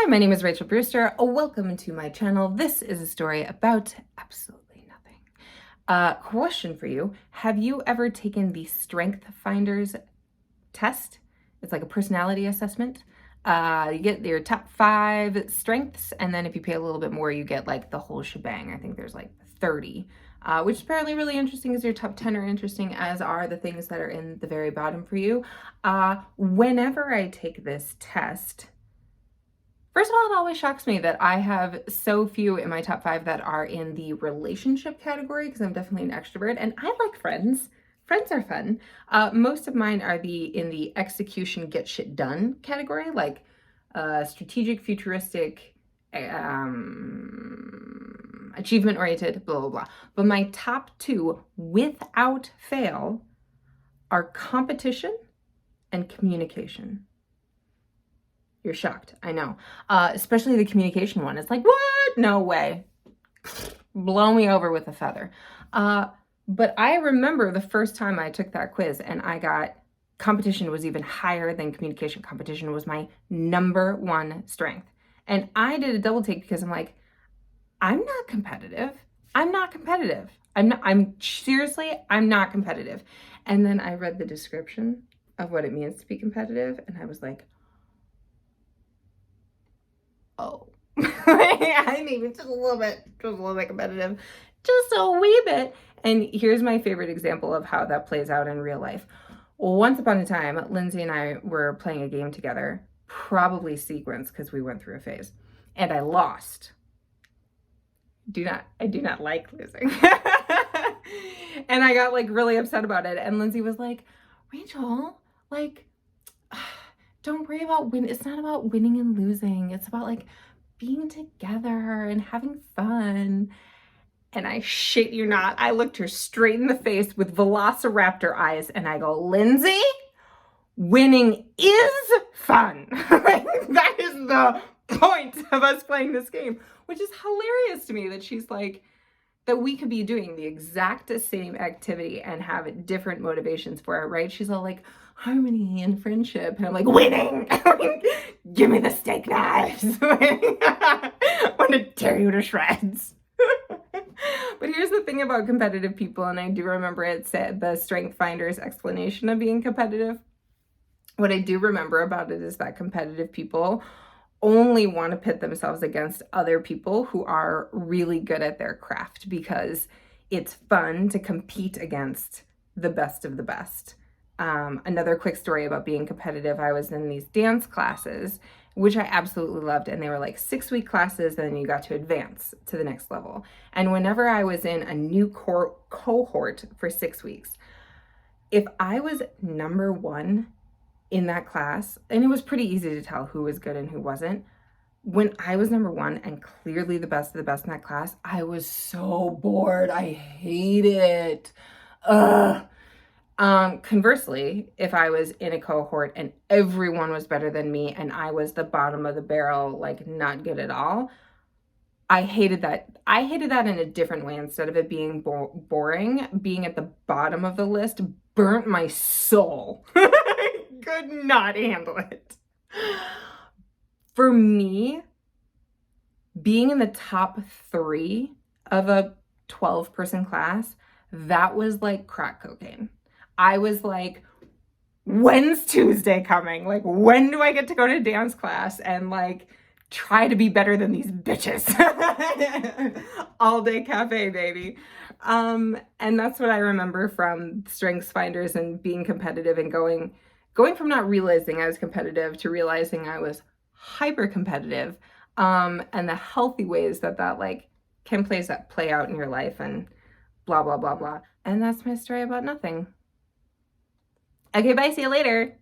Hi, my name is Rachel Brewster. Welcome to my channel. This is a story about absolutely nothing. Question for you. Have you ever taken the Strength Finders test? It's like a personality assessment. You get your top 5 strengths, and then if you pay a little bit more, you get like the whole shebang. I think there's like 30, which is apparently really interesting as your top 10 are interesting, as are the things that are in the very bottom for you. Whenever I take this test, first of all, it always shocks me that I have so few in my top 5 that are in the relationship category, because I'm definitely an extrovert and I like friends. Friends are fun. Most of mine are in the execution, get shit done category, like strategic, futuristic, achievement oriented, blah, blah, blah. But my top 2, without fail, are competition and communication. You're shocked, I know. Especially the communication one. It's like, what? No way. Blow me over with a feather. But I remember the first time I took that quiz and I got competition was even higher than communication. Competition was my number 1 strength. And I did a double take because I'm like, I'm not competitive. I'm not competitive. I'm seriously, I'm not competitive. And then I read the description of what it means to be competitive and I was like, oh, I'm even just a little bit competitive, just a wee bit. And here's my favorite example of how that plays out in real life. Once upon a time, Lindsay and I were playing a game together, probably Sequence, because we went through a phase, and I lost. I do not like losing. And I got like really upset about it. And Lindsay was like, Rachel, like, don't worry about it's not about winning and losing. It's about like being together and having fun. And I shit you not, I looked her straight in the face with velociraptor eyes and I go, Lindsay, winning is fun. That is the point of us playing this game, which is hilarious to me that she's like, that we could be doing the exact same activity and have different motivations for it, right? She's all like, harmony and friendship. And I'm like, winning! Give me the steak knives. I want to tear you to shreds. But here's the thing about competitive people, and I do remember it said the Strength Finders explanation of being competitive. What I do remember about it is that competitive people only want to pit themselves against other people who are really good at their craft because it's fun to compete against the best of the best. Another quick story about being competitive. I was in these dance classes, which I absolutely loved. And they were like 6-week classes. And then you got to advance to the next level. And whenever I was in a new cohort for 6 weeks, if I was number 1 in that class, and it was pretty easy to tell who was good and who wasn't, when I was number 1 and clearly the best of the best in that class, I was so bored. I hated it. Ugh. Conversely, if I was in a cohort and everyone was better than me and I was the bottom of the barrel, like not good at all, I hated that. I hated that in a different way. Instead of it being boring, being at the bottom of the list burnt my soul. I could not handle it. For me, being in the top 3 of a 12-person class, that was like crack cocaine. I was like, when's Tuesday coming? Like, when do I get to go to dance class and like try to be better than these bitches? All day cafe, baby. And that's what I remember from Strengths Finders and being competitive and going from not realizing I was competitive to realizing I was hyper competitive, and the healthy ways that like can play out in your life and blah, blah, blah, blah. And that's my story about nothing. Okay, bye, see you later.